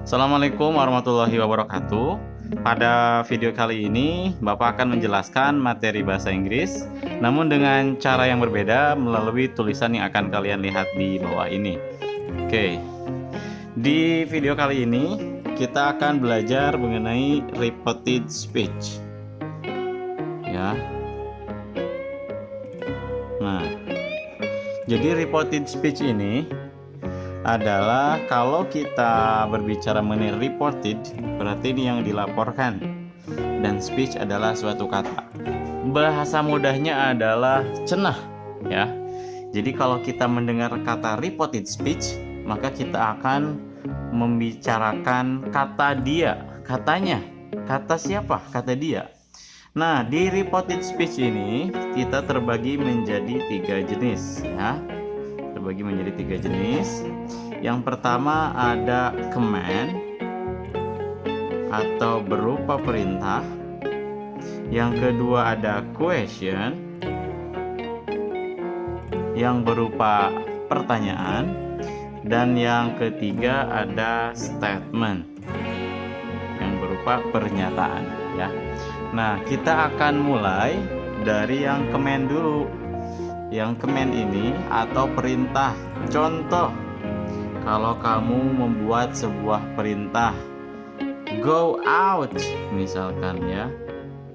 Assalamualaikum warahmatullahi wabarakatuh. Pada video kali ini, Bapak akan menjelaskan materi bahasa Inggris, namun dengan cara yang berbeda melalui tulisan yang akan kalian lihat di bawah ini. Oke, di video kali ini kita akan belajar mengenai reported speech. Ya. Nah, jadi reported speech ini adalah kalau kita berbicara mengenai reported, berarti ini yang dilaporkan, dan speech adalah suatu kata. Bahasa mudahnya adalah cenah, ya. Jadi kalau kita mendengar kata reported speech, maka kita akan membicarakan kata dia, katanya, kata siapa, kata dia. Nah, di reported speech ini kita terbagi menjadi 3 jenis, ya. Terbagi menjadi 3 jenis. Yang pertama ada command atau berupa perintah. Yang kedua ada question yang berupa pertanyaan. Dan yang ketiga ada statement yang berupa pernyataan, ya. Nah, kita akan mulai dari yang command dulu. Yang command ini atau perintah. Contoh, kalau kamu membuat sebuah perintah, go out misalkan, ya.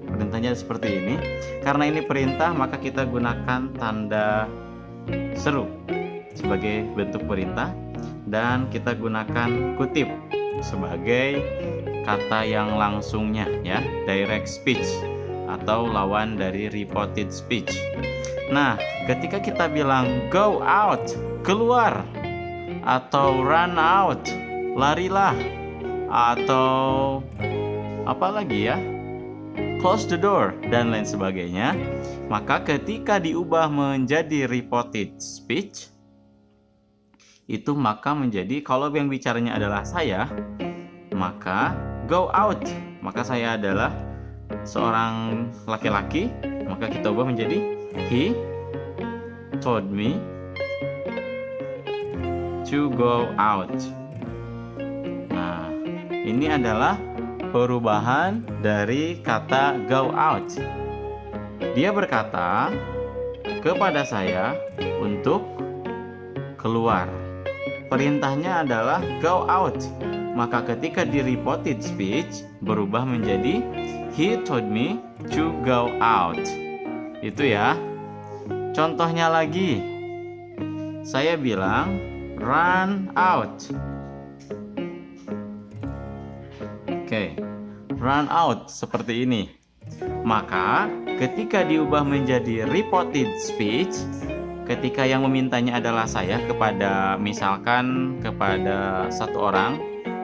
Perintahnya seperti ini. Karena ini perintah, maka kita gunakan tanda seru sebagai bentuk perintah, dan kita gunakan kutip sebagai kata yang langsungnya, ya, direct speech atau lawan dari reported speech. Nah, ketika kita bilang go out, keluar, atau run out, larilah, atau apa lagi ya, close the door, dan lain sebagainya, maka ketika diubah menjadi reported speech, itu maka menjadi, kalau yang bicaranya adalah saya, maka go out, maka saya adalah seorang laki-laki, maka kita ubah menjadi he told me to go out. Nah, ini adalah perubahan dari kata go out. Dia berkata kepada saya untuk keluar. Perintahnya adalah go out. Maka ketika di reported speech berubah menjadi he told me to go out. Itu ya. Contohnya lagi, saya bilang run out. Oke, run out seperti ini. Maka ketika diubah menjadi reported speech, ketika yang memintanya adalah saya kepada, misalkan kepada satu orang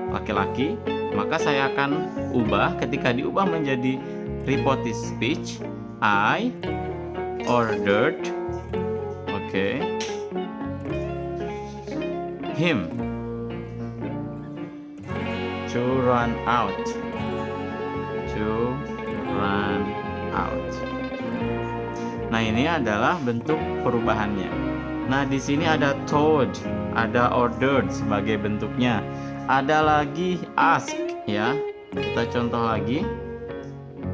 laki-laki, maka saya akan ubah, ketika diubah menjadi reported speech, I ordered, him to run out. Nah, ini adalah bentuk perubahannya. Nah, di sini ada told, ada ordered sebagai bentuknya. Ada lagi ask, ya. Kita contoh lagi.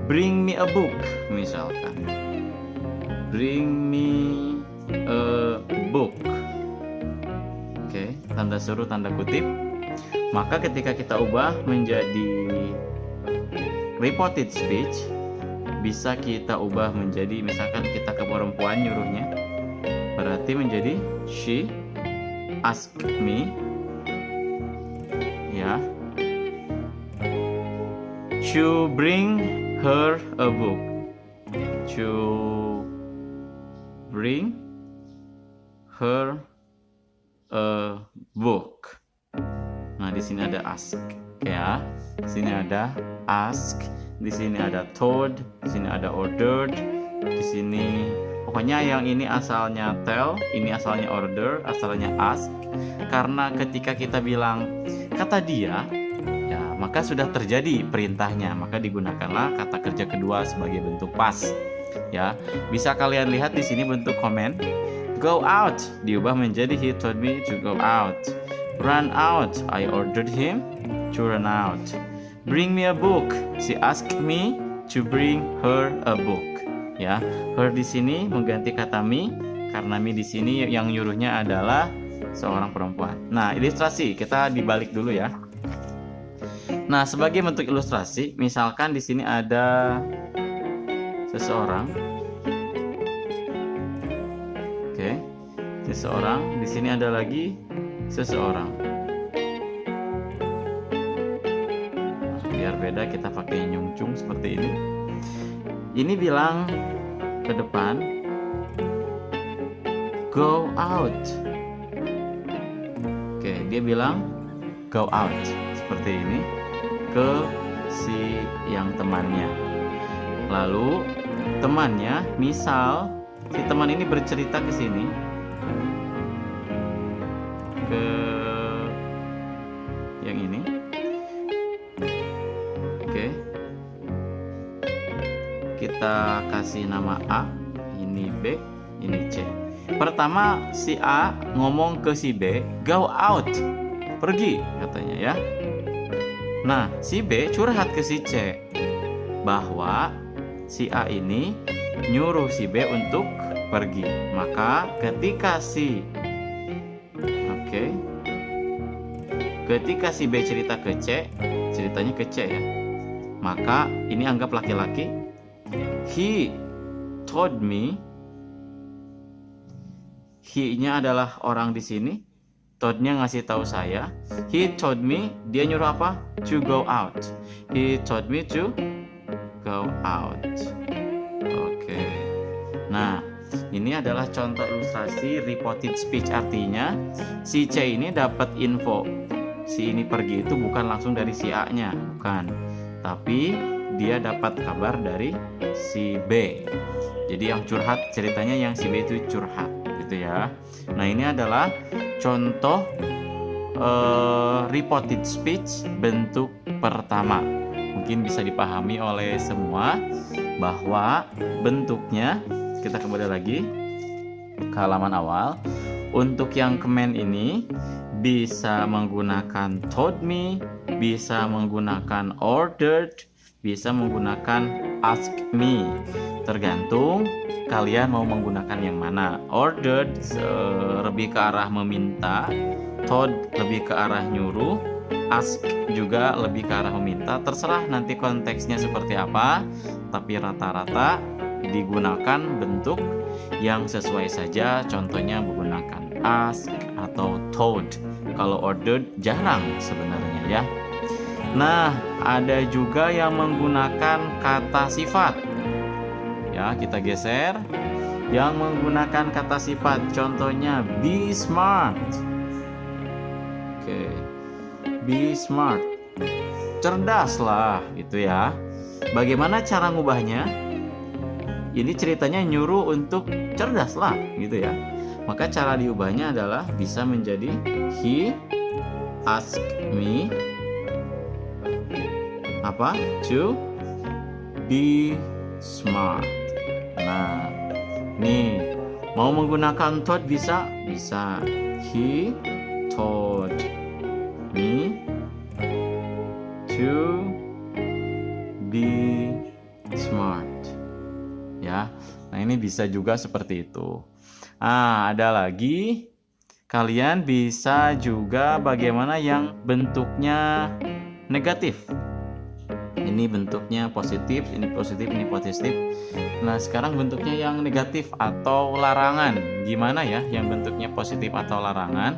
Bring me a book misalkan. Bring me a book. Oke, tanda seru, tanda kutip. Maka ketika kita ubah menjadi reported speech, bisa kita ubah menjadi, misalkan kita ke perempuan nyuruhnya, berarti menjadi she asked me, ya, to bring her a book. To bring her a book. Nah, di sini ada ask, ya. Di sini ada ask, di sini ada told, di sini ada ordered, di sini pokoknya yang ini asalnya tell, ini asalnya order, asalnya ask. Karena ketika kita bilang kata dia, ya, maka sudah terjadi perintahnya, maka digunakanlah kata kerja kedua sebagai bentuk past, ya. Bisa kalian lihat di sini bentuk comment. Go out diubah menjadi he told me to go out. Run out. I ordered him to run out. Bring me a book. She asked me to bring her a book. Ya, her di sini mengganti kata me karena me di sini yang nyuruhnya adalah seorang perempuan. Nah, ilustrasi kita dibalik dulu ya. Nah, sebagai bentuk ilustrasi, misalkan di sini ada seseorang. Oke. Seseorang, di sini ada lagi seseorang. Biar beda kita pakai nyungcung seperti ini. Ini bilang ke depan, go out. Oke, dia bilang go out seperti ini ke si yang temannya. Lalu temannya, misal si teman ini bercerita ke sini, ke yang ini. Oke, kita kasih nama A, ini B, ini C. Pertama si A ngomong ke si B, go out, pergi katanya ya. Nah, si B curhat ke si C bahwa si A ini nyuruh si B untuk pergi. Maka ketika si ketika si B cerita ke C, ceritanya ke C ya. Maka ini anggap laki-laki. He told me. He-nya adalah orang di sini. Told-nya ngasih tahu saya. He told me, dia nyuruh apa? To go out. He told me to go out. Oke. Nah, ini adalah contoh ilustrasi reported speech, artinya si C ini dapat info. Si ini pergi itu bukan langsung dari si A-nya, bukan. Tapi dia dapat kabar dari si B. Jadi yang curhat ceritanya yang si B itu curhat gitu ya. Nah, ini adalah contoh reported speech bentuk pertama. Mungkin bisa dipahami oleh semua bahwa bentuknya, kita kembali lagi ke halaman awal. Untuk yang command ini bisa menggunakan told me, bisa menggunakan ordered, bisa menggunakan ask me. Tergantung kalian mau menggunakan yang mana. Ordered lebih ke arah meminta, told lebih ke arah nyuruh, ask juga lebih ke arah meminta. Terserah nanti konteksnya seperti apa, tapi rata-rata digunakan bentuk yang sesuai saja. Contohnya menggunakan ask atau told. Kalau ordered jarang sebenarnya ya. Nah, ada juga yang menggunakan kata sifat. Ya, kita geser. Yang menggunakan kata sifat, contohnya be smart. Oke. Be smart. Cerdas lah, gitu ya. Bagaimana cara ngubahnya? Ini ceritanya nyuruh untuk cerdas lah, gitu ya. Maka cara diubahnya adalah bisa menjadi he ask me to be smart. Nah, nih mau menggunakan told bisa. He told me to be smart. Ya, nah ini bisa juga seperti itu. Ada lagi, kalian bisa juga bagaimana yang bentuknya negatif. Ini bentuknya positif, ini positif, ini positif. Nah, sekarang bentuknya yang negatif atau larangan. Gimana ya yang bentuknya positif atau larangan?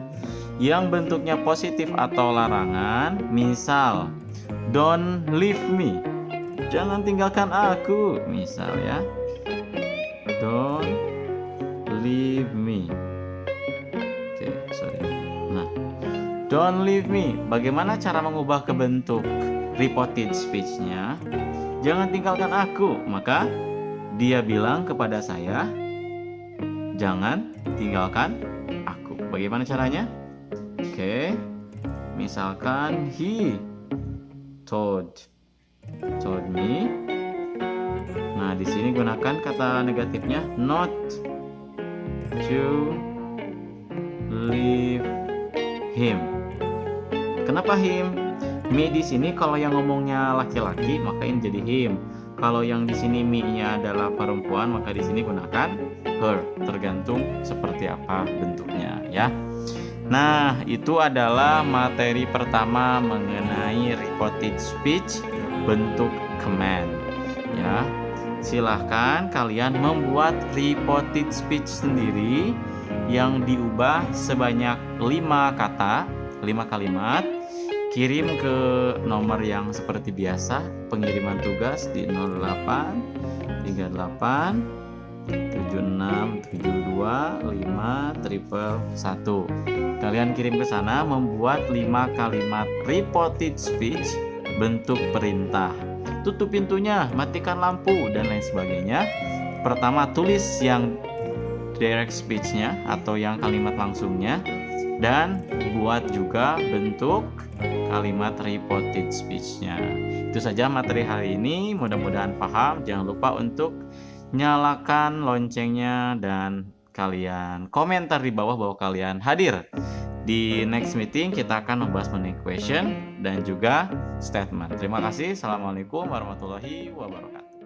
Yang bentuknya positif atau larangan, misal don't leave me. Jangan tinggalkan aku, misal ya. Don't leave me. Nah, don't leave me. Bagaimana cara mengubah ke bentuk reported speech-nya? Jangan tinggalkan aku. Maka dia bilang kepada saya, jangan tinggalkan aku. Bagaimana caranya? Misalkan he told me. Nah, di sini gunakan kata negatifnya not to leave him. Kenapa him? Me di sini kalau yang ngomongnya laki-laki maka ini jadi him. Kalau yang di sini me-nya adalah perempuan maka di sini gunakan her. Tergantung seperti apa bentuknya ya. Nah, itu adalah materi pertama mengenai reported speech bentuk command ya. Silahkan kalian membuat reported speech sendiri yang diubah sebanyak 5 kata, 5 kalimat. Kirim ke nomor yang seperti biasa, pengiriman tugas di 08 38 76 72 5 111. Kalian kirim ke sana membuat 5 kalimat reported speech bentuk perintah. Tutup pintunya, matikan lampu dan lain sebagainya. Pertama tulis yang direct speech-nya atau yang kalimat langsungnya, dan buat juga bentuk kalimat reported speech-nya. Itu saja materi hari ini, mudah-mudahan paham. Jangan lupa untuk nyalakan loncengnya dan kalian komentar di bawah bahwa kalian hadir. Di next meeting kita akan membahas mengenai question dan juga statement. Terima kasih. Assalamualaikum warahmatullahi wabarakatuh.